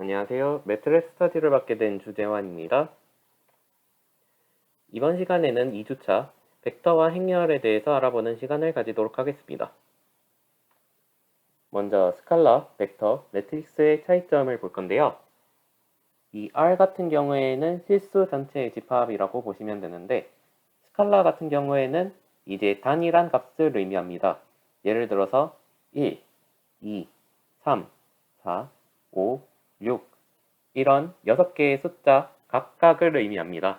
안녕하세요. 매트렉 스터디를 맡게 된 주재환입니다. 이번 시간에는 2주차 벡터와 행렬에 대해서 알아보는 시간을 가지도록 하겠습니다. 먼저 스칼라, 벡터, 매트릭스의 차이점을 볼 건데요. 이 R 같은 경우에는 실수 전체의 집합이라고 보시면 되는데 스칼라 같은 경우에는 이제 단일한 값을 의미합니다. 예를 들어서 1, 2, 3, 4, 5, 6 이런 6개의 숫자 각각을 의미합니다.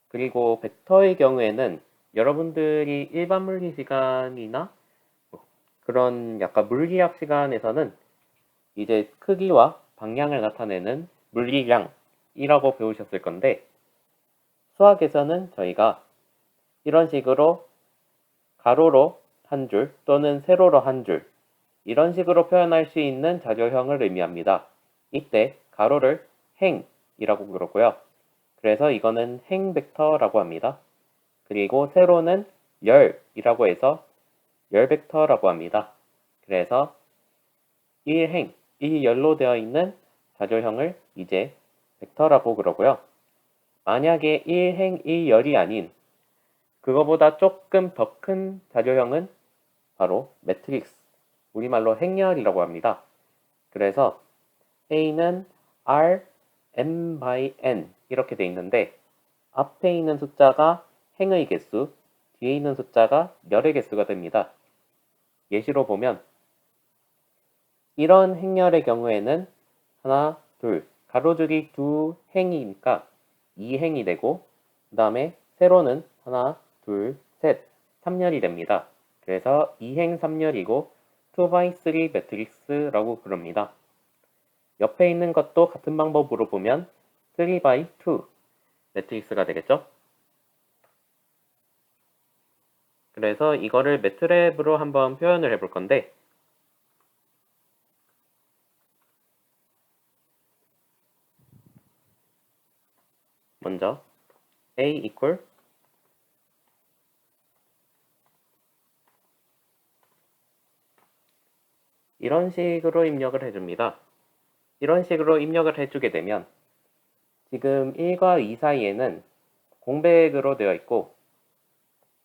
그리고 벡터의 경우에는 여러분들이 일반 물리 시간이나 그런 약간 물리학 시간에서는 이제 크기와 방향을 나타내는 물리량이라고 배우셨을 건데 수학에서는 저희가 이런 식으로 가로로 한 줄 또는 세로로 한 줄 이런 식으로 표현할 수 있는 자료형을 의미합니다. 이때 가로를 행이라고 부르고요. 그래서 이거는 행 벡터라고 합니다. 그리고 세로는 열이라고 해서 열 벡터라고 합니다. 그래서 1행, 1열로 되어 있는 자료형을 이제 벡터라고 그러고요. 만약에 1행, 1열이 아닌 그거보다 조금 더 큰 자료형은 바로 매트릭스, 우리말로 행렬이라고 합니다. 그래서 A는 R, M by N 이렇게 돼 있는데 앞에 있는 숫자가 행의 개수, 뒤에 있는 숫자가 열의 개수가 됩니다. 예시로 보면 이런 행렬의 경우에는 하나, 둘, 가로줄이 두 행이니까 2행이 되고 그 다음에 세로는 하나, 둘, 셋, 3열이 됩니다. 그래서 2행 3열이고 2x3 매트릭스라고 부릅니다. 옆에 있는 것도 같은 방법으로 보면 3x2 매트릭스가 되겠죠? 그래서 이거를 매트랩으로 한번 표현을 해볼 건데 먼저 A equal 이런 식으로 입력을 해줍니다. 이런 식으로 입력을 해주게 되면 지금 1과 2 사이에는 공백으로 되어 있고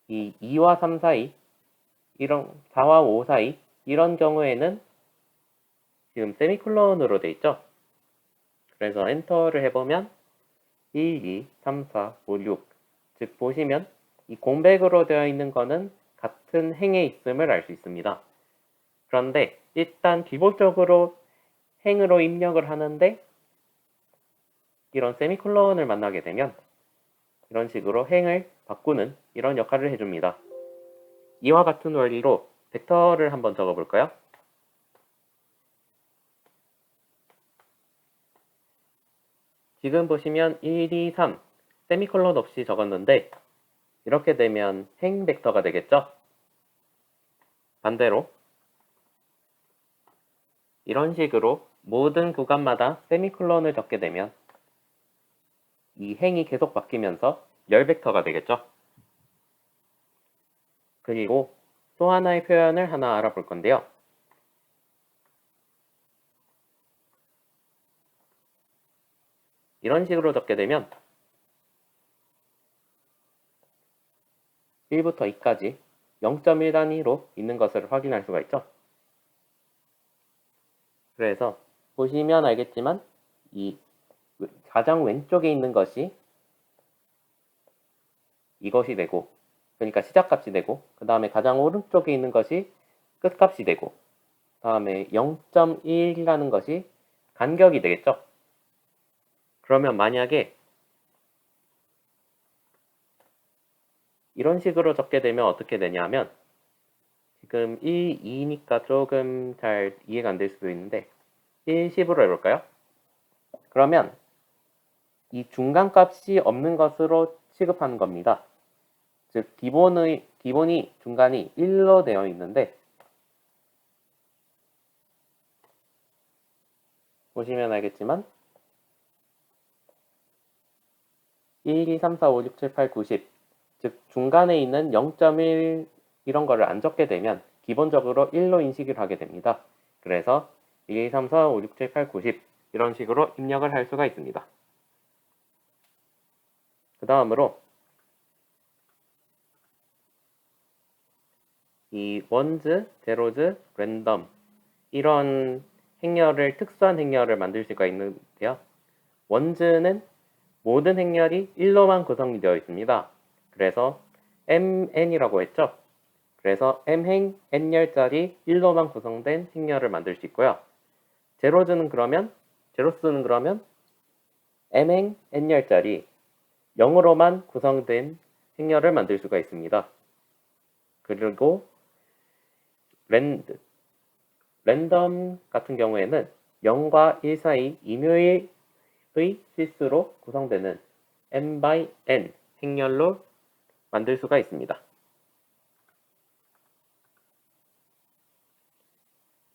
이 2와 3 사이, 이런 4와 5 사이 이런 경우에는 지금 세미콜론으로 되어 있죠. 그래서 엔터를 해보면 1, 2, 3, 4, 5, 6 즉 보시면 이 공백으로 되어 있는 거는 같은 행에 있음을 알 수 있습니다. 그런데 일단 기본적으로 행으로 입력을 하는데 이런 세미콜론을 만나게 되면 이런 식으로 행을 바꾸는 이런 역할을 해줍니다. 이와 같은 원리로 벡터를 한번 적어볼까요? 지금 보시면 1, 2, 3 세미콜론 없이 적었는데 이렇게 되면 행 벡터가 되겠죠? 반대로 이런 식으로 모든 구간마다 세미콜론을 적게 되면 이 행이 계속 바뀌면서 열 벡터가 되겠죠? 그리고 또 하나의 표현을 하나 알아볼 건데요. 이런 식으로 적게 되면 1부터 2까지 0.1 단위로 있는 것을 확인할 수가 있죠. 그래서 보시면 알겠지만 이 가장 왼쪽에 있는 것이 이것이 되고 그러니까 시작값이 되고 그 다음에 가장 오른쪽에 있는 것이 끝값이 되고 그 다음에 0.1이라는 것이 간격이 되겠죠. 그러면 만약에 이런 식으로 적게 되면 어떻게 되냐면 지금 1, 2니까 조금 잘 이해가 안 될 수도 있는데 1, 10으로 해볼까요? 그러면 이 중간값이 없는 것으로 취급하는 겁니다. 즉 기본이 중간이 1로 되어 있는데 보시면 알겠지만 1, 2, 3, 4, 5, 6, 7, 8, 9, 10 즉 중간에 있는 0.1 이런 거를 안 적게 되면 기본적으로 1로 인식을 하게 됩니다. 그래서 1, 2, 3, 4, 5, 6, 7, 8, 9, 10 이런 식으로 입력을 할 수가 있습니다. 그 다음으로 이 ones, zeros, random 이런 행렬을 특수한 행렬을 만들 수가 있는데요. ones는 모든 행렬이 1로만 구성이 되어 있습니다. 그래서 mn이라고 했죠. 그래서 m행 n열짜리 1로만 구성된 행렬을 만들 수 있고요. 제로스는 그러면 m행 n열짜리 0으로만 구성된 행렬을 만들 수가 있습니다. 그리고 랜덤 같은 경우에는 0과 1 사이 임의의 실수로 구성되는 n by n 행렬로 만들 수가 있습니다.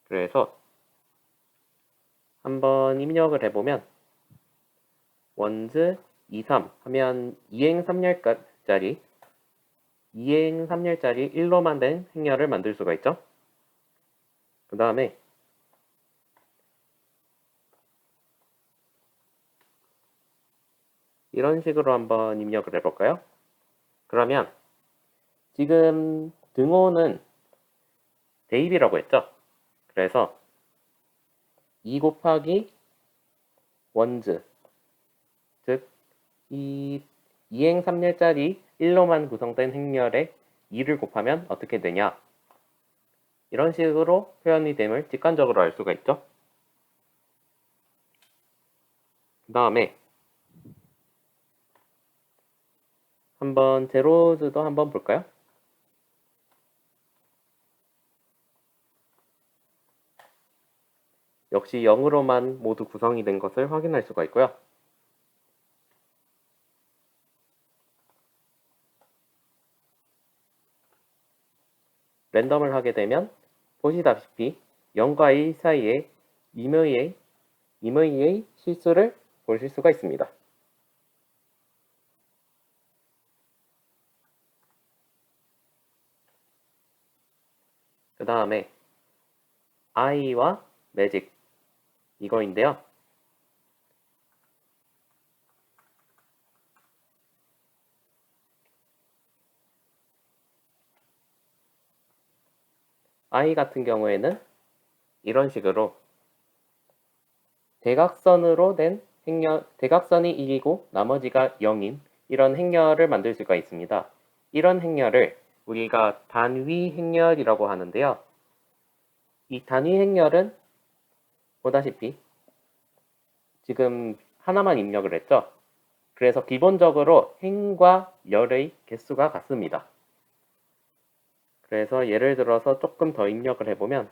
그래서 한번 입력을 해보면 ones 2, 3 하면 2행 3열짜리 1로만 된 행렬을 만들 수가 있죠. 그 다음에 이런 식으로 한번 입력을 해볼까요? 그러면 지금 등호는 대입이라고 했죠. 그래서 2 곱하기 ones 즉 이 2행 3열짜리 1로만 구성된 행렬에 2를 곱하면 어떻게 되냐? 이런 식으로 표현이 됨을 직관적으로 알 수가 있죠. 그 다음에 한번 제로즈도 한번 볼까요? 역시 0으로만 모두 구성이 된 것을 확인할 수가 있고요. 랜덤을 하게 되면 보시다시피 0과 1 사이에 임의의 실수를 보실 수가 있습니다. 그 다음에 i와 magic 이거인데요. i 같은 경우에는 이런 식으로 대각선으로 된 행렬, 대각선이 1이고 나머지가 0인 이런 행렬을 만들 수가 있습니다. 이런 행렬을 우리가 단위 행렬이라고 하는데요. 이 단위 행렬은 보다시피 지금 하나만 입력을 했죠. 그래서 기본적으로 행과 열의 개수가 같습니다. 그래서 예를 들어서 조금 더 입력을 해보면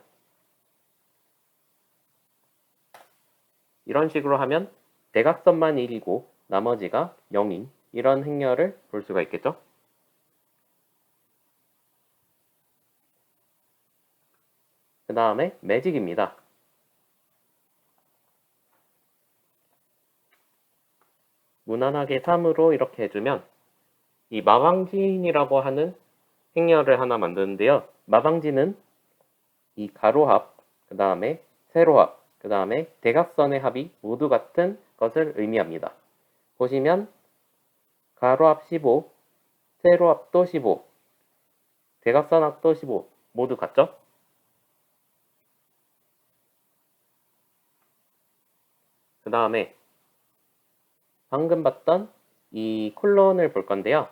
이런 식으로 하면 대각선만 1이고 나머지가 0인 이런 행렬을 볼 수가 있겠죠. 그 다음에 매직입니다. 무난하게 3으로 이렇게 해주면 이 마방진이라고 하는 행렬을 하나 만드는데요. 마방진은 이 가로합, 그 다음에 세로합, 그 다음에 대각선의 합이 모두 같은 것을 의미합니다. 보시면 가로합 15, 세로합도 15, 대각선합도 15 모두 같죠? 그 다음에 방금 봤던 이 콜론을 볼 건데요.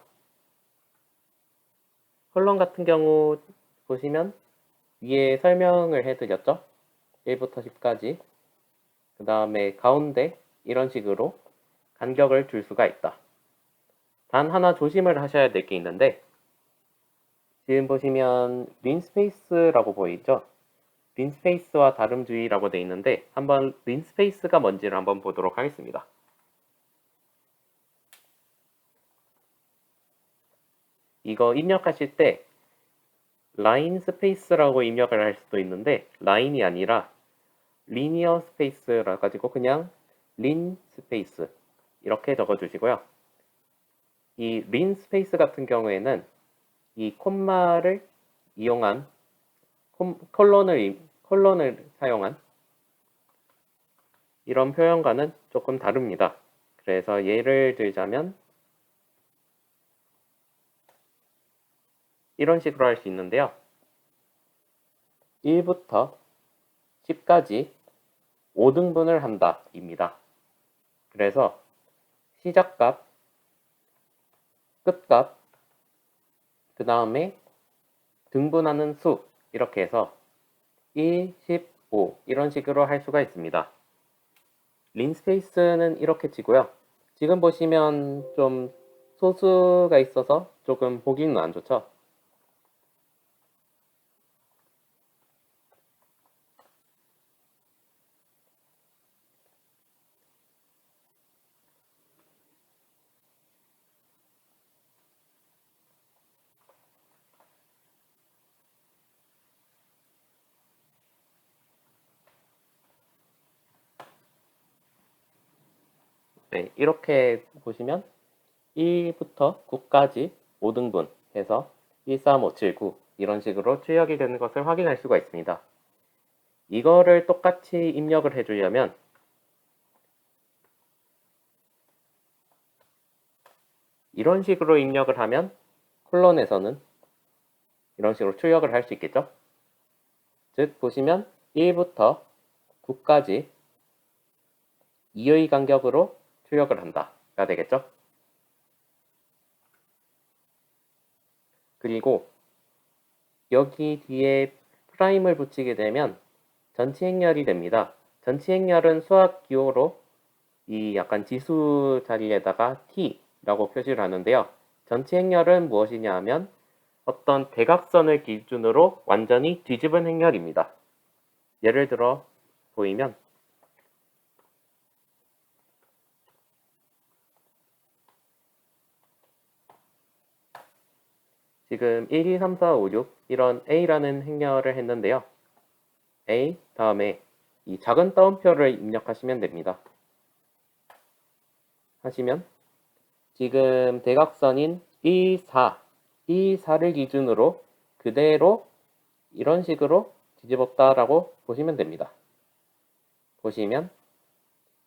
콜론 같은 경우 보시면 위에 설명을 해드렸죠. 1부터 10까지. 그 다음에 가운데 이런 식으로 간격을 줄 수가 있다. 단 하나 조심을 하셔야 될 게 있는데 지금 보시면 린스페이스라고 보이죠? 린스페이스와 다름주의라고 되어 있는데 한번 린스페이스가 뭔지를 한번 보도록 하겠습니다. 이거 입력하실 때 라인 스페이스라고 입력을 할 수도 있는데 라인이 아니라 리니어 스페이스라 가지고 그냥 린 스페이스 이렇게 적어주시고요. 이 린 스페이스 같은 경우에는 이 콤마를 이용한 콜론을 사용한 이런 표현과는 조금 다릅니다. 그래서 예를 들자면 이런 식으로 할 수 있는데요. 1부터 10까지 5등분을 한다 입니다. 그래서 시작값, 끝값, 그 다음에 등분하는 수 이렇게 해서 1, 10, 5 이런 식으로 할 수가 있습니다. 린스페이스는 이렇게 치고요. 지금 보시면 좀 소수가 있어서 조금 보기는 안 좋죠. 네, 이렇게 보시면 1부터 9까지 5등분 해서 1, 3, 5, 7, 9 이런 식으로 출력이 되는 것을 확인할 수가 있습니다. 이거를 똑같이 입력을 해주려면 이런 식으로 입력을 하면 콜론에서는 이런 식으로 출력을 할 수 있겠죠? 즉 보시면 1부터 9까지 2의 간격으로 출력을 한다가 되겠죠? 그리고 여기 뒤에 프라임을 붙이게 되면 전치 행렬이 됩니다. 전치 행렬은 수학 기호로 이 약간 지수 자리에다가 t라고 표시를 하는데요. 전치 행렬은 무엇이냐 하면 어떤 대각선을 기준으로 완전히 뒤집은 행렬입니다. 예를 들어 보이면 지금 1, 2, 3, 4, 5, 6 이런 A라는 행렬을 했는데요. A 다음에 이 작은 따옴표를 입력하시면 됩니다. 하시면 지금 대각선인 1, 4, 2, 4를 기준으로 그대로 이런 식으로 뒤집었다라고 보시면 됩니다. 보시면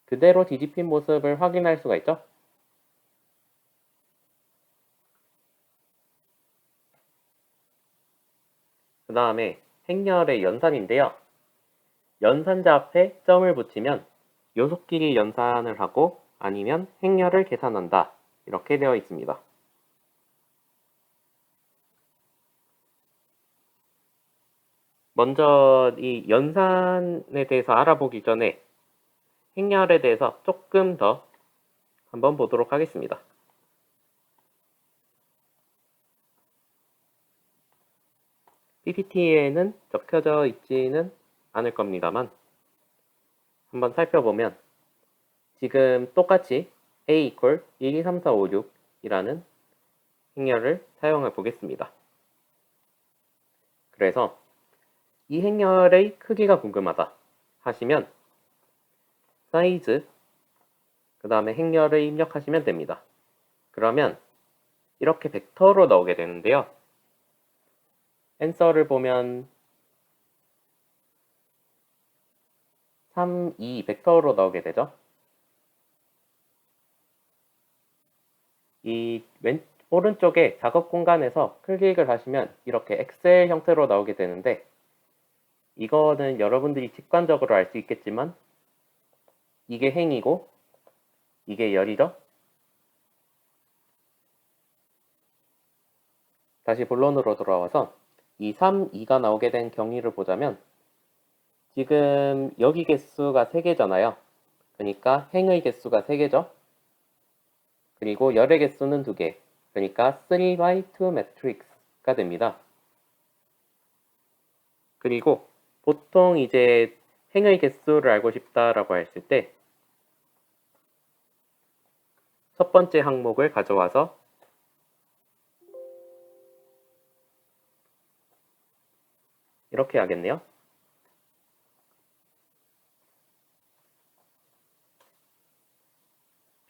그대로 뒤집힌 모습을 확인할 수가 있죠. 그 다음에 행렬의 연산인데요. 연산자 앞에 점을 붙이면 요속끼리 연산을 하고 아니면 행렬을 계산한다. 이렇게 되어 있습니다. 먼저 이 연산에 대해서 알아보기 전에 행렬에 대해서 조금 더 한번 보도록 하겠습니다. PPT에는 적혀져 있지는 않을 겁니다만 한번 살펴보면 지금 똑같이 A equal 1, 2, 3, 4, 5, 6 이라는 행렬을 사용해 보겠습니다. 그래서 이 행렬의 크기가 궁금하다 하시면 사이즈 그 다음에 행렬을 입력하시면 됩니다. 그러면 이렇게 벡터로 나오게 되는데요. 앤서를 보면 3, 2 벡터로 나오게 되죠. 이 오른쪽에 작업 공간에서 클릭을 하시면 이렇게 엑셀 형태로 나오게 되는데 이거는 여러분들이 직관적으로 알 수 있겠지만 이게 행이고 이게 열이죠. 다시 본론으로 돌아와서 이 3, 2가 나오게 된 경위를 보자면 지금 여기 개수가 3개잖아요. 그러니까 행의 개수가 3개죠. 그리고 열의 개수는 2개. 그러니까 3x2 매트릭스가 됩니다. 그리고 보통 이제 행의 개수를 알고 싶다라고 했을 때 첫 번째 항목을 가져와서 이렇게 하겠네요.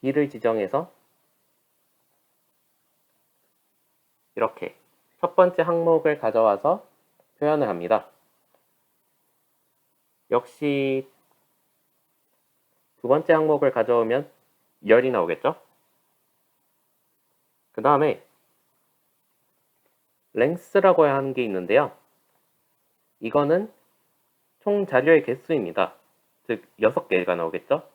B를 지정해서 이렇게 첫 번째 항목을 가져와서 표현을 합니다. 역시 두 번째 항목을 가져오면 열이 나오겠죠? 그 다음에 length라고 하는 게 있는데요. 이거는 총 자료의 개수입니다. 즉 6개가 나오겠죠?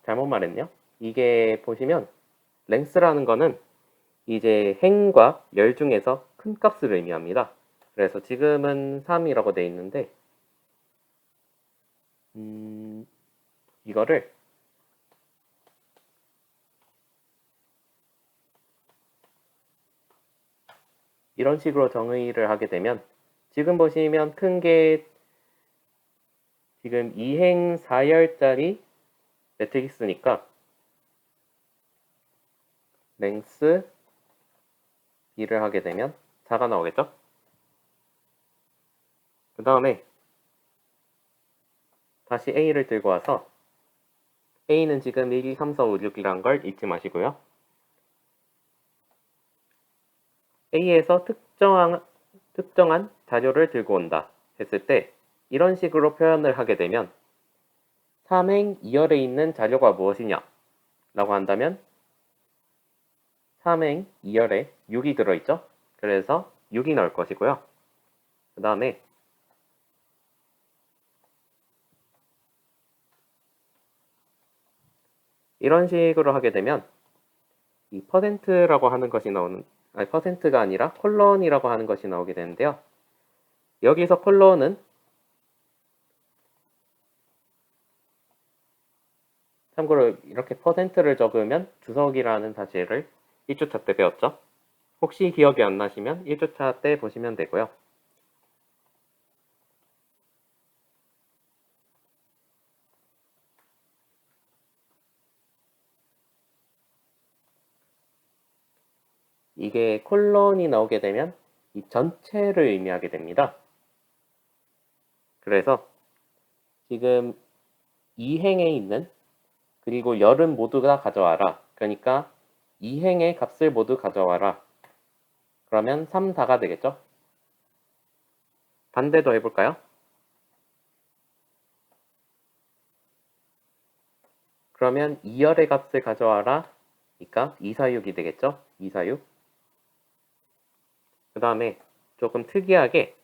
잘못 말했네요. 이게 보시면 length라는 거는 이제 행과 열 중에서 큰 값을 의미합니다. 그래서 지금은 3이라고 되어 있는데 이거를 이런 식으로 정의를 하게 되면 지금 보시면 큰 게 지금 2행 4열짜리 매트릭스니까 length b를 하게 되면 4가 나오겠죠? 그 다음에 다시 a를 들고 와서 a는 지금 1, 2, 3, 4, 5, 6이란 걸 잊지 마시고요. a에서 특정한 자료를 들고 온다 했을 때 이런 식으로 표현을 하게 되면 3행 2열에 있는 자료가 무엇이냐 라고 한다면 3행 2열에 6이 들어있죠? 그래서 6이 나올 것이고요. 그 다음에 이런 식으로 하게 되면 이 퍼센트라고 하는 것이 퍼센트가 아니라 콜론이라고 하는 것이 나오게 되는데요. 여기서 콜론은 참고로 이렇게 퍼센트를 적으면 주석이라는 사실을 1주차 때 배웠죠. 혹시 기억이 안 나시면 1주차 때 보시면 되고요. 이게 콜론이 나오게 되면 이 전체를 의미하게 됩니다. 그래서 지금 2행에 있는 그리고 열은 모두 다 가져와라. 그러니까 2행의 값을 모두 가져와라. 그러면 3, 4가 되겠죠? 반대도 해볼까요? 그러면 2열의 값을 가져와라. 그러니까 2, 4, 6이 되겠죠? 2, 4, 6. 그 다음에 조금 특이하게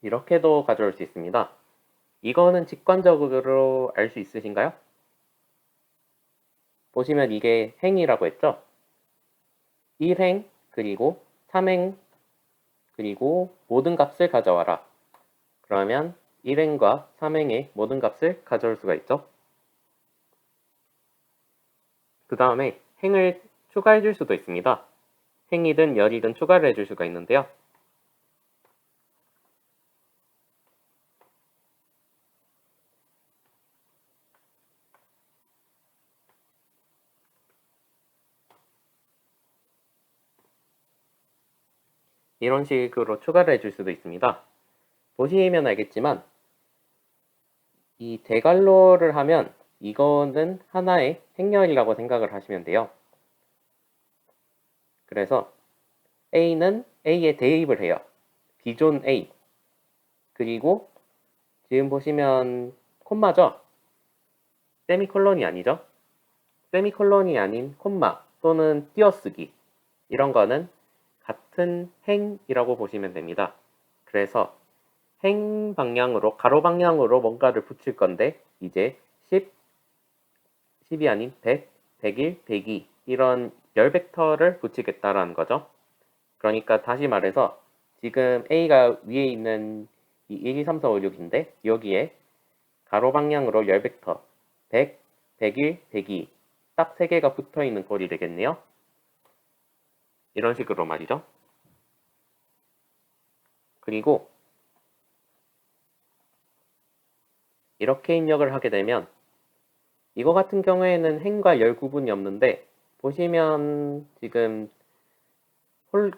이렇게도 가져올 수 있습니다. 이거는 직관적으로 알 수 있으신가요? 보시면 이게 행이라고 했죠? 1행 그리고 3행 그리고 모든 값을 가져와라. 그러면 1행과 3행의 모든 값을 가져올 수가 있죠. 그 다음에 행을 추가해 줄 수도 있습니다. 행이든 열이든 추가를 해줄 수가 있는데요. 이런 식으로 추가를 해줄 수도 있습니다. 보시면 알겠지만 이 대괄호를 하면 이거는 하나의 행렬이라고 생각을 하시면 돼요. 그래서 A는 A에 대입을 해요. 기존 A. 그리고 지금 보시면 콤마죠? 세미콜론이 아니죠? 세미콜론이 아닌 콤마 또는 띄어쓰기 이런 거는 같은 행이라고 보시면 됩니다. 그래서 행 방향으로 가로 방향으로 뭔가를 붙일 건데 이제 10, 10이 아닌 100, 101, 102 이런 열 벡터를 붙이겠다라는 거죠. 그러니까 다시 말해서 지금 A가 위에 있는 이 1, 2, 3, 4, 5, 6인데 여기에 가로 방향으로 열 벡터 100, 101, 102 딱 3개가 붙어 있는 꼴이 되겠네요. 이런 식으로 말이죠. 그리고 이렇게 입력을 하게 되면 이거 같은 경우에는 행과 열 구분이 없는데 보시면 지금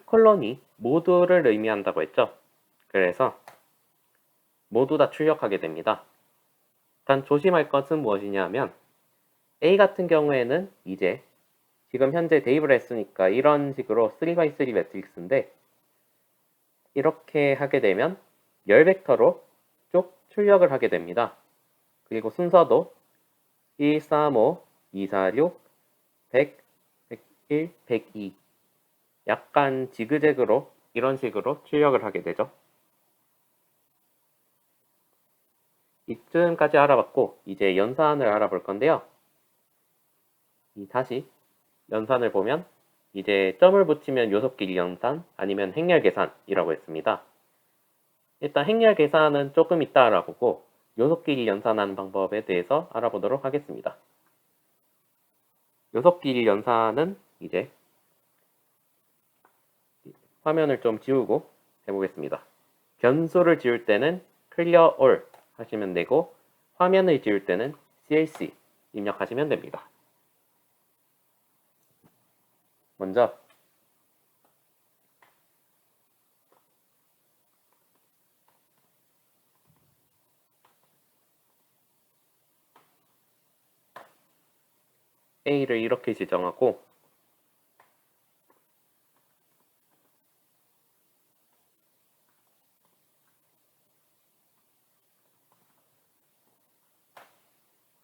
콜론이 모두를 의미한다고 했죠. 그래서 모두 다 출력하게 됩니다. 단 조심할 것은 무엇이냐 하면 A 같은 경우에는 이제 지금 현재 대입을 했으니까 이런 식으로 3x3 매트릭스인데 이렇게 하게 되면 열 벡터로 쭉 출력을 하게 됩니다. 그리고 순서도 1, 3, 5, 2, 4, 6, 100, 101, 102 약간 지그재그로 이런 식으로 출력을 하게 되죠. 이쯤까지 알아봤고 이제 연산을 알아볼 건데요. 다시 연산을 보면 이제 점을 붙이면 요속끼리 연산 아니면 행렬 계산이라고 했습니다. 일단 행렬 계산은 조금 이따 알아보고 요속끼리 연산하는 방법에 대해서 알아보도록 하겠습니다. 요속끼리 연산은 이제 화면을 좀 지우고 해보겠습니다. 변수를 지울 때는 clear all 하시면 되고 화면을 지울 때는 CLC 입력하시면 됩니다. 먼저 A를 이렇게 지정하고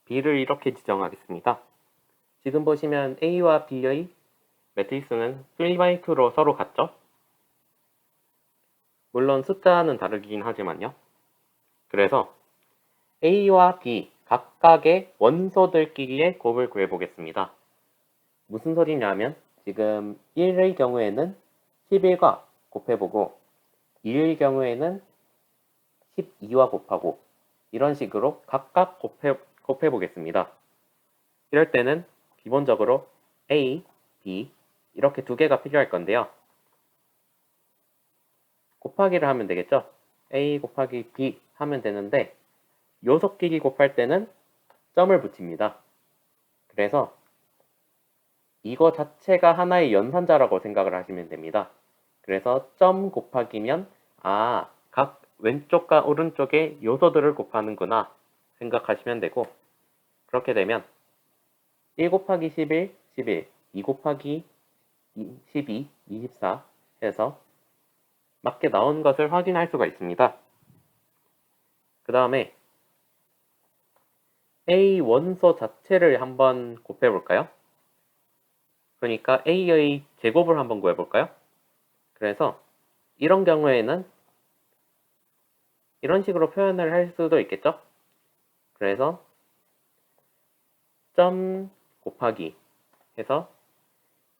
B를 이렇게 지정하겠습니다. 지금 보시면 A와 B의 매트릭스는 3x2로 서로 같죠? 물론 숫자는 다르긴 하지만요. 그래서 A와 B 각각의 원소들끼리의 곱을 구해보겠습니다. 무슨 소리냐면 지금 1의 경우에는 11과 곱해보고 2의 경우에는 12와 곱하고 이런 식으로 각각 곱해보겠습니다. 이럴 때는 기본적으로 A, B 이렇게 두 개가 필요할 건데요. 곱하기를 하면 되겠죠? A 곱하기 B 하면 되는데 요속끼리 곱할 때는 점을 붙입니다. 그래서 이거 자체가 하나의 연산자라고 생각을 하시면 됩니다. 그래서 점 곱하기면 각 왼쪽과 오른쪽의 요소들을 곱하는구나 생각하시면 되고 그렇게 되면 1 곱하기 11, 11, 2 곱하기 12, 24 해서 맞게 나온 것을 확인할 수가 있습니다. 그 다음에 A 원소 자체를 한번 곱해볼까요? 그러니까 A의 제곱을 한번 구해볼까요? 그래서 이런 경우에는 이런 식으로 표현을 할 수도 있겠죠? 그래서 점 곱하기 해서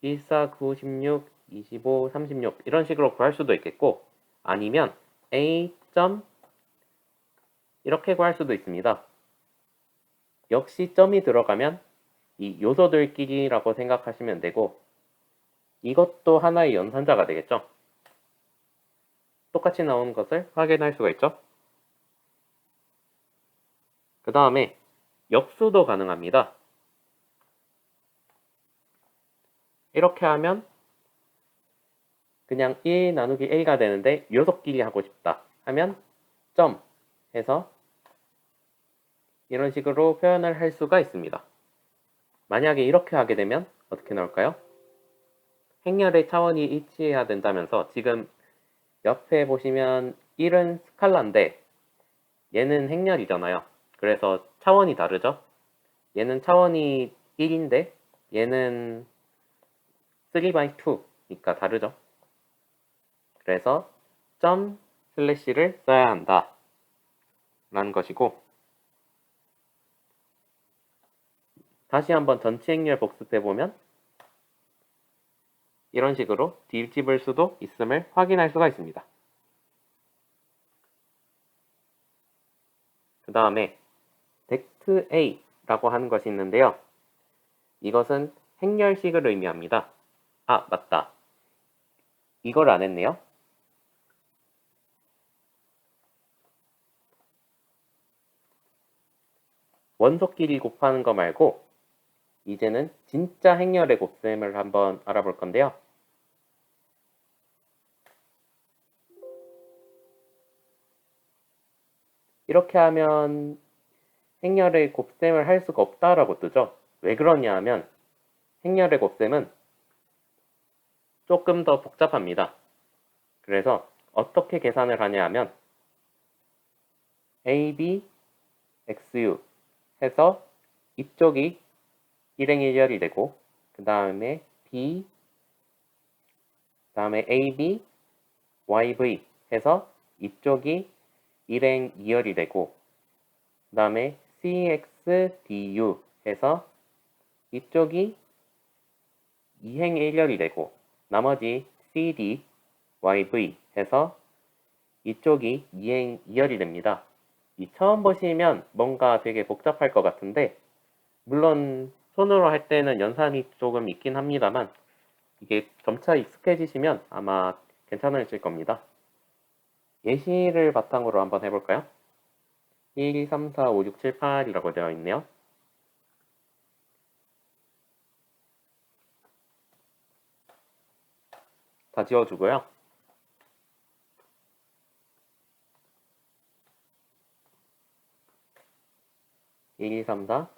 1, 4, 9, 16, 25, 36 이런 식으로 구할 수도 있겠고 아니면 A 점 이렇게 구할 수도 있습니다. 역시 점이 들어가면 이 요소들끼리라고 생각하시면 되고 이것도 하나의 연산자가 되겠죠. 똑같이 나온 것을 확인할 수가 있죠. 그 다음에 역수도 가능합니다. 이렇게 하면 그냥 1 나누기 A가 되는데 요속끼리 하고 싶다 하면 점 해서 이런 식으로 표현을 할 수가 있습니다. 만약에 이렇게 하게 되면 어떻게 나올까요? 행렬의 차원이 일치해야 된다면서 지금 옆에 보시면 1은 스칼라인데 얘는 행렬이잖아요. 그래서 차원이 다르죠? 얘는 차원이 1인데 얘는 3/2니까 다르죠? 그래서 점 슬래시를 써야 한다 라는 것이고 다시 한번 전체 행렬 복습해보면 이런 식으로 뒤집을 수도 있음을 확인할 수가 있습니다. 그 다음에 벡트 A라고 하는 것이 있는데요. 이것은 행렬식을 의미합니다. 맞다. 이걸 안 했네요. 원소끼리 곱하는 거 말고 이제는 진짜 행렬의 곱셈을 한번 알아볼 건데요. 이렇게 하면 행렬의 곱셈을 할 수가 없다라고 뜨죠. 왜 그러냐 하면 행렬의 곱셈은 조금 더 복잡합니다. 그래서 어떻게 계산을 하냐 하면 AB, XU 해서 이쪽이 일행일렬이 되고 그 다음에 B, 그 다음에 AB, YV 해서 이쪽이 일행 2열이 되고 그 다음에 CX, DU 해서 이쪽이 2행 1열이 되고 나머지 CD, YV 해서 이쪽이 2행 2열이 됩니다. 이 처음 보시면 뭔가 되게 복잡할 것 같은데 물론 손으로 할 때는 연산이 조금 있긴 합니다만 이게 점차 익숙해지시면 아마 괜찮으실 겁니다. 예시를 바탕으로 한번 해볼까요? 1, 2, 3, 4, 5, 6, 7, 8이라고 되어 있네요. 다 지워주고요. 1, 2, 3, 4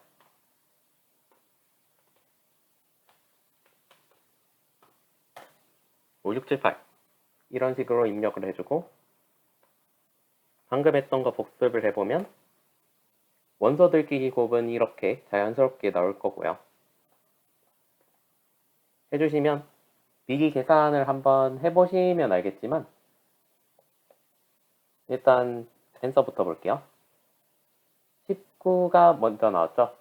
5, 6, 7, 8 이런 식으로 입력을 해주고 방금 했던 거 복습을 해보면 원소들끼리 곱은 이렇게 자연스럽게 나올 거고요. 해주시면 미리 계산을 한번 해보시면 알겠지만 일단 앤서부터 볼게요. 19가 먼저 나왔죠.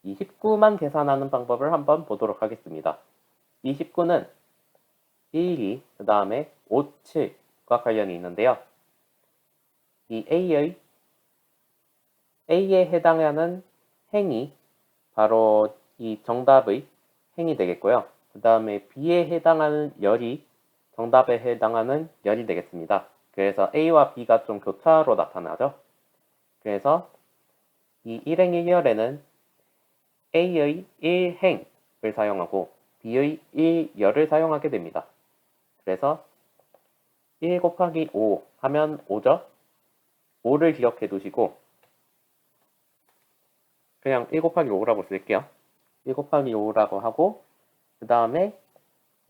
이 19만 계산하는 방법을 한번 보도록 하겠습니다. 이 19는 1, 2, 그 다음에 5, 7과 관련이 있는데요. 이 A에 해당하는 행이 바로 이 정답의 행이 되겠고요. 그 다음에 B에 해당하는 열이 정답에 해당하는 열이 되겠습니다. 그래서 A와 B가 좀 교차로 나타나죠. 그래서 이 1행 1열에는 A의 1행을 사용하고 B의 1열을 사용하게 됩니다. 그래서 1 곱하기 5 하면 5죠? 5를 기억해 두시고 그냥 1 곱하기 5라고 쓸게요. 1 곱하기 5라고 하고 그 다음에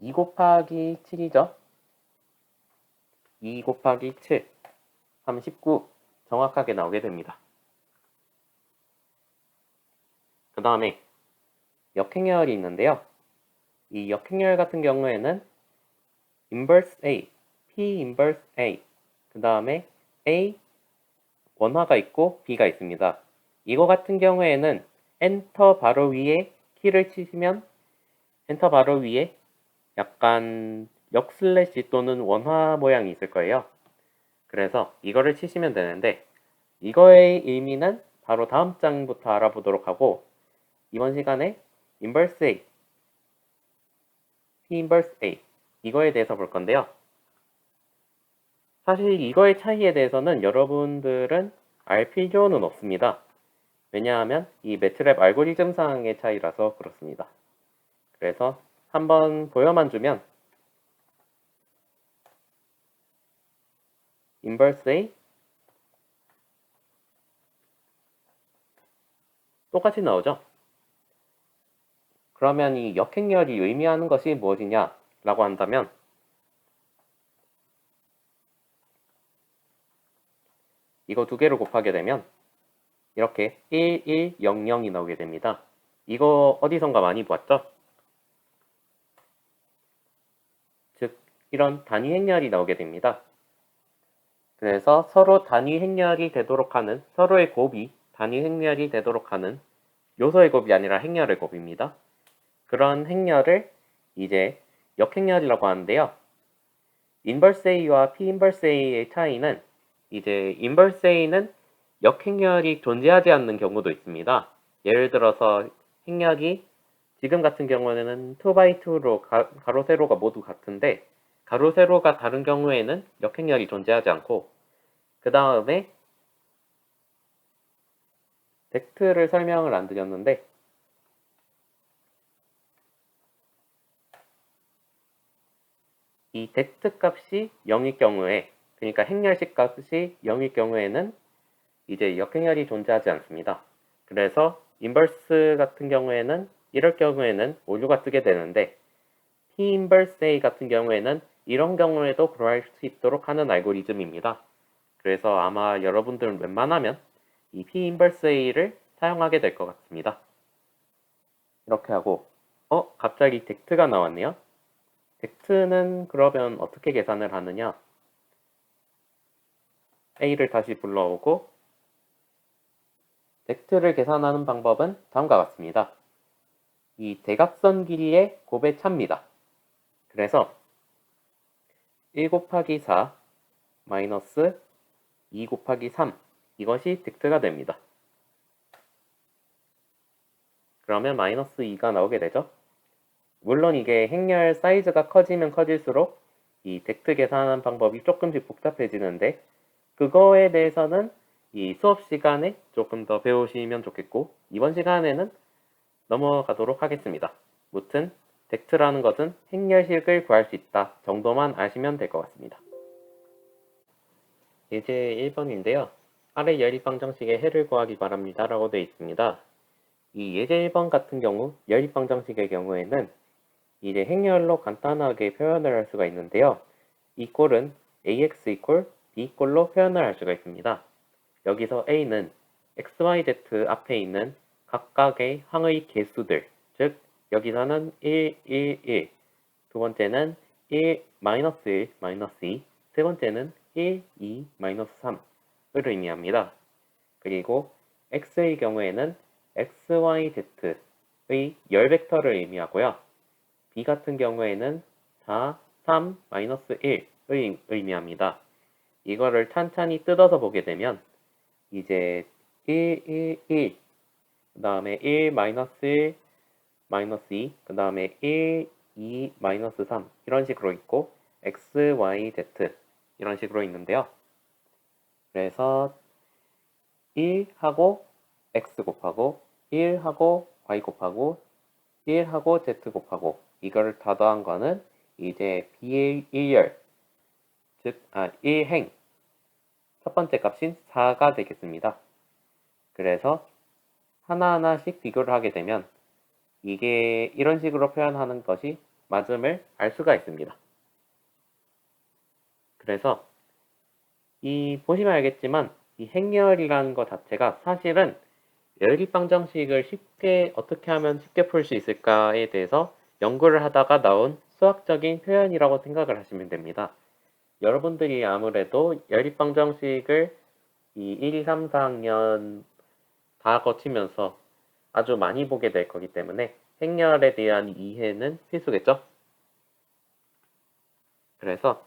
2 곱하기 7이죠? 2 곱하기 7 하면 19 정확하게 나오게 됩니다. 그 다음에 역행열이 있는데요. 이 역행열 같은 경우에는 inverse A, P inverse A, 그 다음에 A 원화가 있고 B가 있습니다. 이거 같은 경우에는 엔터 바로 위에 키를 치시면 엔터 바로 위에 약간 역슬래시 또는 원화 모양이 있을 거예요. 그래서 이거를 치시면 되는데 이거의 의미는 바로 다음 장부터 알아보도록 하고 이번 시간에 inverse A, P inverse A 이거에 대해서 볼 건데요. 사실 이거의 차이에 대해서는 여러분들은 알 필요는 없습니다. 왜냐하면 이 매트랩 알고리즘상의 차이라서 그렇습니다. 그래서 한번 보여만 주면 inverse A 똑같이 나오죠? 그러면 이 역행열이 의미하는 것이 무엇이냐 라고 한다면 이거 두 개를 곱하게 되면 이렇게 1, 1, 0, 0이 나오게 됩니다. 이거 어디선가 많이 보았죠? 즉 이런 단위 행렬이 나오게 됩니다. 그래서 서로 단위 행렬이 되도록 하는 서로의 곱이 단위 행렬이 되도록 하는 요소의 곱이 아니라 행렬의 곱입니다. 그런 행렬을 이제 역행렬이라고 하는데요. 인버스 A와 P 인버스 A의 차이는 이제 인버스 A는 역행렬이 존재하지 않는 경우도 있습니다. 예를 들어서 행렬이 지금 같은 경우에는 2x2로 가로 세로가 모두 같은데 가로 세로가 다른 경우에는 역행렬이 존재하지 않고 그 다음에 벡트를 설명을 안 드렸는데 이 벡트 값이 0일 경우에 그러니까 행렬식 값이 0일 경우에는 이제 역행렬이 존재하지 않습니다. 그래서 인버스 같은 경우에는 이럴 경우에는 오류가 뜨게 되는데 P 인버스 A 같은 경우에는 이런 경우에도 구할 수 있도록 하는 알고리즘입니다. 그래서 아마 여러분들은 웬만하면 이 P 인버스 A를 사용하게 될 것 같습니다. 이렇게 하고 갑자기 덱트가 나왔네요. 덱트는 그러면 어떻게 계산을 하느냐? A를 다시 불러오고 덱트를 계산하는 방법은 다음과 같습니다. 이 대각선 길이의 곱의 차입니다. 그래서 1 곱하기 4 마이너스 2 곱하기 3 이것이 덱트가 됩니다. 그러면 마이너스 2가 나오게 되죠. 물론 이게 행렬 사이즈가 커지면 커질수록 이 덱트 계산하는 방법이 조금씩 복잡해지는데 그거에 대해서는 이 수업 시간에 조금 더 배우시면 좋겠고 이번 시간에는 넘어가도록 하겠습니다. 무튼 덱트라는 것은 행렬식을 구할 수 있다 정도만 아시면 될 것 같습니다. 예제 1번인데요. 아래 연립방정식의 해를 구하기 바랍니다 라고 되어 있습니다. 이 예제 1번 같은 경우 연립방정식의 경우에는 이제 행렬로 간단하게 표현을 할 수가 있는데요. 이 꼴은 ax 이퀄 b 꼴로 표현을 할 수가 있습니다. 여기서 a는 x, y, z 앞에 있는 각각의 항의 개수들, 즉 여기서는 1, 1, 1, 두 번째는 1, 마이너스 1, 마이너스 2, 세 번째는 1, 2, 마이너스 3을 의미합니다. 그리고 x의 경우에는 x, y, z의 열 벡터를 의미하고요. b 같은 경우에는 4, 3, 마이너스 1을 의미합니다. 이거를 찬찬히 뜯어서 보게 되면 이제 1, 1, 1, 그 다음에 1, 마이너스 1, 마이너스 2, 그 다음에 1, 2, 마이너스 3 이런 식으로 있고 x, y, z 이런 식으로 있는데요. 그래서 1하고 x 곱하고 1하고 y 곱하고 1하고 z 곱하고 이거를 다 더한 거는 이제 b의 1열 즉 1행 첫 번째 값인 4가 되겠습니다. 그래서 하나하나씩 비교를 하게 되면 이게 이런 식으로 표현하는 것이 맞음을 알 수가 있습니다. 그래서 보시면 알겠지만 이 행렬이라는 것 자체가 사실은 연립방정식을 쉽게 어떻게 하면 쉽게 풀 수 있을까에 대해서 연구를 하다가 나온 수학적인 표현이라고 생각을 하시면 됩니다. 여러분들이 아무래도 연립방정식을 이 1, 2, 3, 4학년 다 거치면서 아주 많이 보게 될 거기 때문에 행렬에 대한 이해는 필수겠죠? 그래서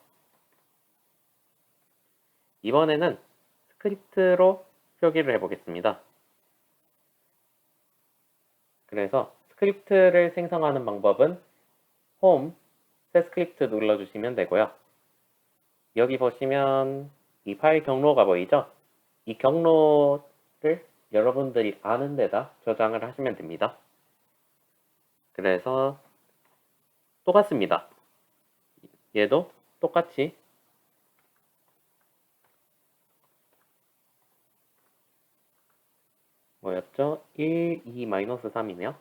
이번에는 스크립트로 표기를 해보겠습니다. 그래서 스크립트를 생성하는 방법은 홈, 새 스크립트 눌러주시면 되고요. 여기 보시면 이 파일 경로가 보이죠? 이 경로를 여러분들이 아는 데다 저장을 하시면 됩니다. 그래서 똑같습니다. 얘도 똑같이 뭐였죠? 1, 2, 마이너스 3이네요.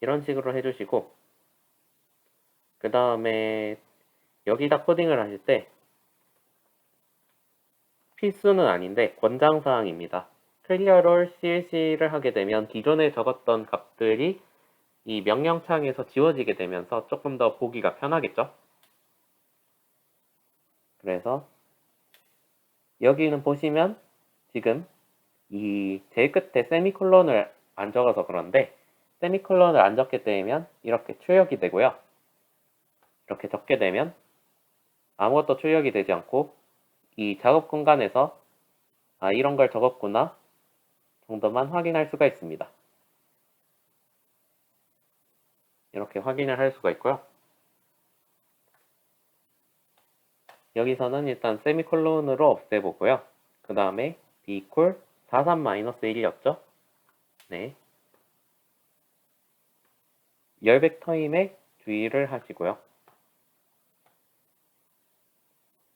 이런 식으로 해주시고 그 다음에 여기다 코딩을 하실 때 필수는 아닌데 권장사항입니다. clear CLC를 하게 되면 기존에 적었던 값들이 이 명령창에서 지워지게 되면서 조금 더 보기가 편하겠죠? 그래서 여기는 보시면 지금 이 제일 끝에 세미콜론을 안 적어서 그런데 세미콜론을 안 적게 되면 이렇게 출력이 되고요. 이렇게 적게 되면 아무것도 출력이 되지 않고 이 작업 공간에서 이런 걸 적었구나 정도만 확인할 수가 있습니다. 이렇게 확인을 할 수가 있고요. 여기서는 일단 세미콜론으로 없애보고요. 그 다음에 b equal 43-1이었죠? 네. 열 벡터임에 주의를 하시고요.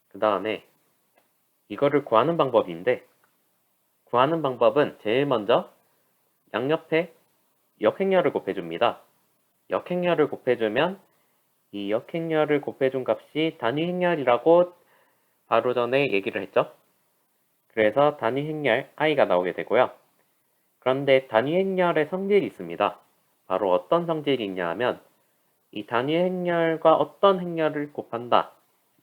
그 다음에 이거를 구하는 방법인데 구하는 방법은 제일 먼저 양옆에 역행렬을 곱해줍니다. 역행렬을 곱해주면 이 역행렬을 곱해준 값이 단위 행렬이라고 바로 전에 얘기를 했죠. 그래서 단위 행렬 i가 나오게 되고요. 그런데 단위 행렬의 성질이 있습니다. 바로 어떤 성질이 있냐 하면 이 단위 행렬과 어떤 행렬을 곱한다.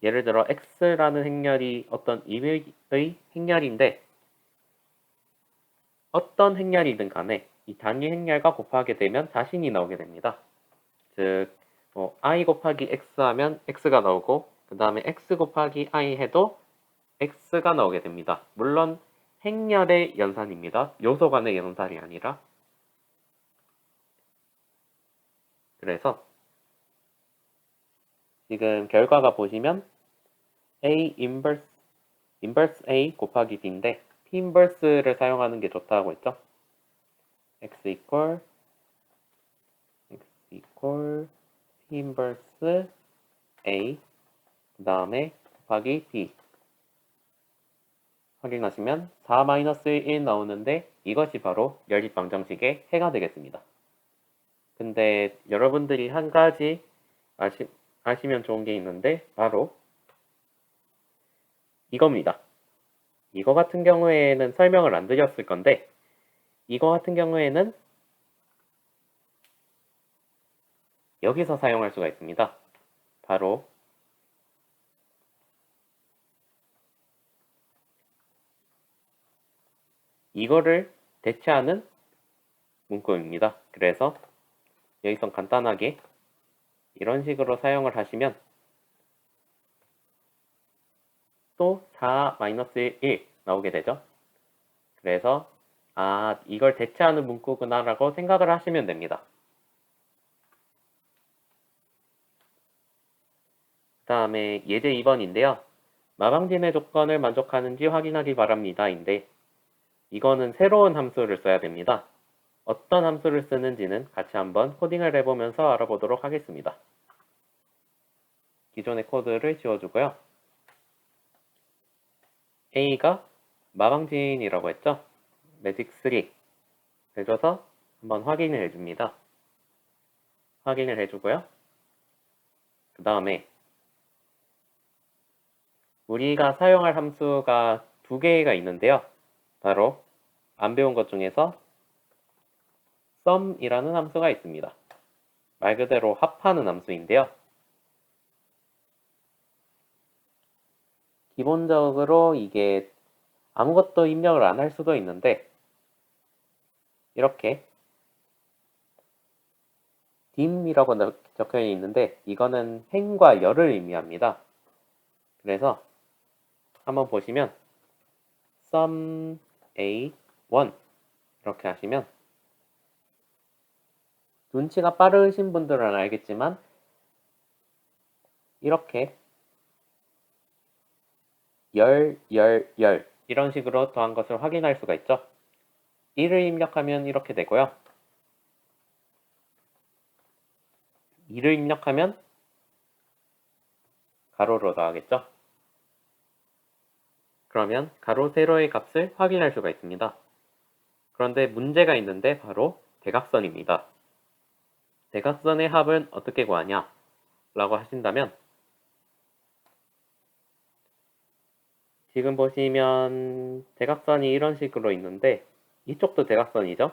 예를 들어 x라는 행렬이 어떤 임의의 행렬인데 어떤 행렬이든 간에 이 단위 행렬과 곱하게 되면 자신이 나오게 됩니다. 즉 i 곱하기 x 하면 x가 나오고 그 다음에 x 곱하기 i 해도 x가 나오게 됩니다. 물론 행렬의 연산입니다. 요소 간의 연산이 아니라. 그래서 지금 결과가 보시면 a inverse a 곱하기 b인데 p inverse를 사용하는 게 좋다고 했죠. x equal p inverse a 그 다음에 곱하기 b 확인하시면 4-1 나오는데 이것이 바로 연립방정식의 해가 되겠습니다. 근데 여러분들이 한 가지 아시면 좋은 게 있는데 바로 이겁니다. 이거 같은 경우에는 설명을 안 드렸을 건데 이거 같은 경우에는 여기서 사용할 수가 있습니다. 바로 이거를 대체하는 문구입니다. 그래서 여기서 간단하게 이런 식으로 사용을 하시면 또 4-1 나오게 되죠. 그래서 이걸 대체하는 문구구나 라고 생각을 하시면 됩니다. 그 다음에 예제 2번인데요. 마방진의 조건을 만족하는지 확인하기 바랍니다. 인데 이거는 새로운 함수를 써야 됩니다. 어떤 함수를 쓰는지는 같이 한번 코딩을 해보면서 알아보도록 하겠습니다. 기존의 코드를 지워주고요. A가 마방진이라고 했죠. 매직 3 해줘서 한번 확인을 해줍니다. 확인을 해주고요. 그 다음에 우리가 사용할 함수가 두 개가 있는데요. 바로 안 배운 것 중에서 sum이라는 함수가 있습니다. 말 그대로 합하는 함수인데요. 기본적으로 이게 아무것도 입력을 안 할 수도 있는데 이렇게 dim이라고 적혀 있는데 이거는 행과 열을 의미합니다. 그래서 한번 보시면 sum a1 이렇게 하시면 눈치가 빠르신 분들은 알겠지만 이렇게 열 이런 식으로 더한 것을 확인할 수가 있죠. 1을 입력하면 이렇게 되고요. 2를 입력하면 가로로 더하겠죠. 그러면 가로 세로의 값을 확인할 수가 있습니다. 그런데 문제가 있는데 바로 대각선입니다. 대각선의 합은 어떻게 구하냐? 라고 하신다면 지금 보시면 대각선이 이런 식으로 있는데 이쪽도 대각선이죠?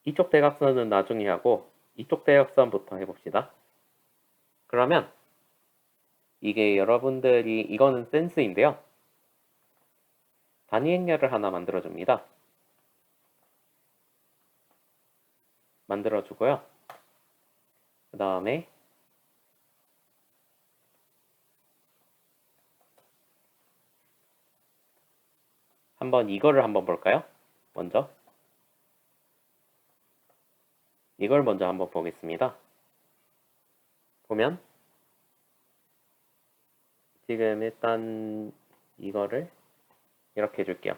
이쪽 대각선은 나중에 하고 이쪽 대각선부터 해봅시다. 그러면 이게 여러분들이 이거는 센스인데요. 단위 행렬을 하나 만들어줍니다. 만들어주고요. 그 다음에 한번 이거를 한번 볼까요? 먼저 이걸 먼저 한번 보겠습니다. 보면 지금 일단 이거를 이렇게 해줄게요.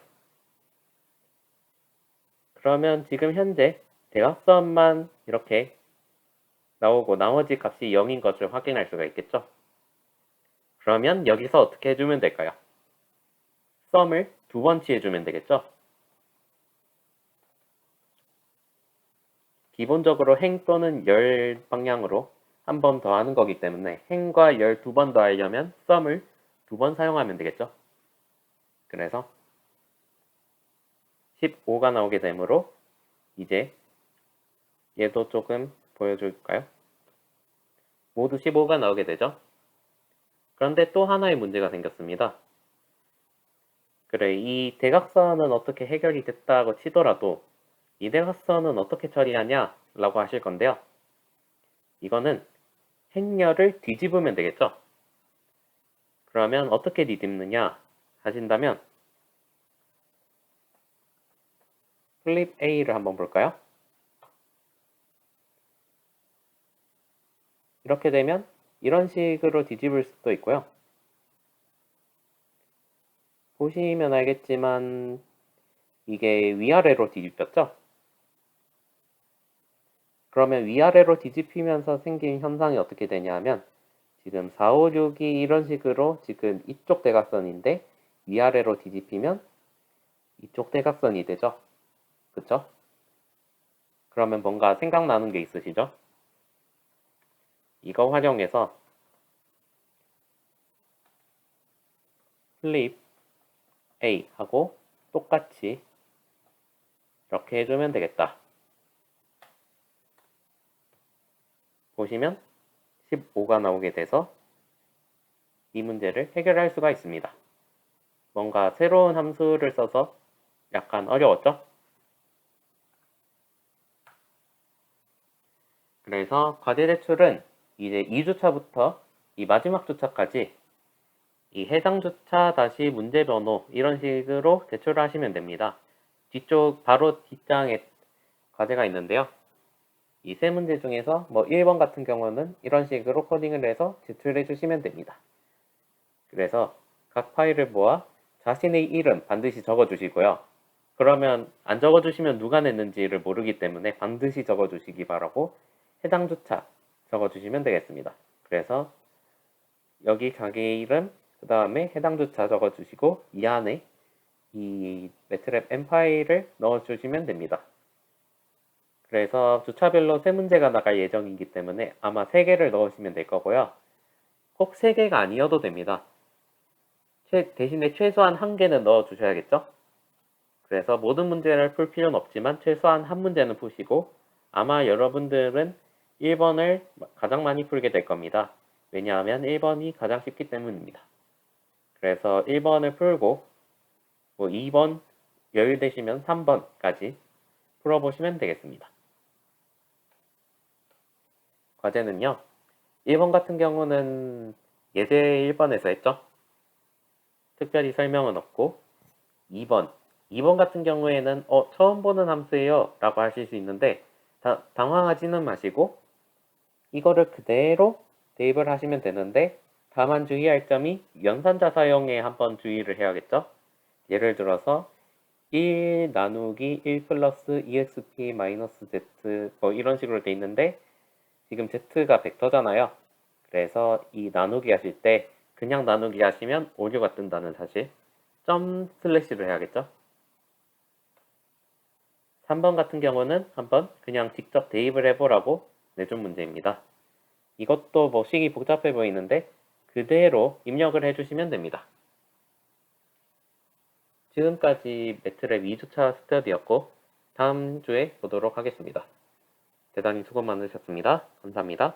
그러면 지금 현재 대각선만 이렇게 나오고 나머지 값이 0인 것을 확인할 수가 있겠죠? 그러면 여기서 어떻게 해주면 될까요? 썸을 두 번 취해주면 되겠죠? 기본적으로 행 또는 열 방향으로 한 번 더 하는 거기 때문에 행과 열 두 번 더 하려면 썸을 두 번 사용하면 되겠죠. 그래서 15가 나오게 되므로 이제 얘도 조금 보여줄까요? 모두 15가 나오게 되죠. 그런데 또 하나의 문제가 생겼습니다. 그래, 이 대각선은 어떻게 해결이 됐다고 치더라도 이 대각선은 어떻게 처리하냐? 라고 하실 건데요. 이거는 행렬을 뒤집으면 되겠죠. 그러면 어떻게 뒤집느냐 하신다면 플립 A를 한번 볼까요? 이렇게 되면 이런 식으로 뒤집을 수도 있고요. 보시면 알겠지만 이게 위아래로 뒤집혔죠? 그러면 위아래로 뒤집히면서 생긴 현상이 어떻게 되냐 하면 지금 4, 5, 6이 이런 식으로 지금 이쪽 대각선인데 위아래로 뒤집히면 이쪽 대각선이 되죠? 그쵸? 그러면 뭔가 생각나는 게 있으시죠? 이거 활용해서 플립 A 하고 똑같이 이렇게 해주면 되겠다. 보시면 15가 나오게 돼서 이 문제를 해결할 수가 있습니다. 뭔가 새로운 함수를 써서 약간 어려웠죠? 그래서 과제대출은 이제 2주차부터 이 마지막 주차까지 이 해당 주차 다시 문제 번호 이런 식으로 제출을 하시면 됩니다. 뒤쪽 바로 뒷장에 과제가 있는데요. 이 세 문제 중에서 뭐 1번 같은 경우는 이런 식으로 코딩을 해서 제출해 주시면 됩니다. 그래서 각 파일을 모아 자신의 이름 반드시 적어 주시고요. 그러면 안 적어 주시면 누가 냈는지를 모르기 때문에 반드시 적어 주시기 바라고 해당 주차 적어 주시면 되겠습니다. 그래서 여기 가게 이름 그 다음에 해당 주차 적어 주시고 이 안에 이 매트랩 M 파일을 넣어 주시면 됩니다. 그래서 주차별로 3문제가 나갈 예정이기 때문에 아마 3개를 넣으시면 될 거고요. 꼭 3개가 아니어도 됩니다. 대신에 최소한 1개는 넣어 주셔야겠죠? 그래서 모든 문제를 풀 필요는 없지만 최소한 한 문제는 푸시고 아마 여러분들은 1번을 가장 많이 풀게 될 겁니다. 왜냐하면 1번이 가장 쉽기 때문입니다. 그래서 1번을 풀고 뭐 2번 여유 되시면 3번까지 풀어보시면 되겠습니다. 과제는요. 1번 같은 경우는 예제 1번에서 했죠. 특별히 설명은 없고 2번 같은 경우에는 처음 보는 함수예요 라고 하실 수 있는데 당황하지는 마시고 이거를 그대로 대입을 하시면 되는데 다만 주의할 점이 연산자 사용에 한번 주의를 해야겠죠. 예를 들어서 1 나누기 1 플러스 exp 마이너스 z 뭐 이런 식으로 돼 있는데 지금 z가 벡터잖아요. 그래서 이 나누기 하실 때 그냥 나누기 하시면 오류가 뜬다는 사실 점 슬래시를 해야겠죠. 3번 같은 경우는 한번 그냥 직접 대입을 해보라고 내준 문제입니다. 이것도 뭐 식이 복잡해 보이는데 그대로 입력을 해주시면 됩니다. 지금까지 매트랩 2주차 스터디였고 다음 주에 보도록 하겠습니다. 대단히 수고 많으셨습니다. 감사합니다.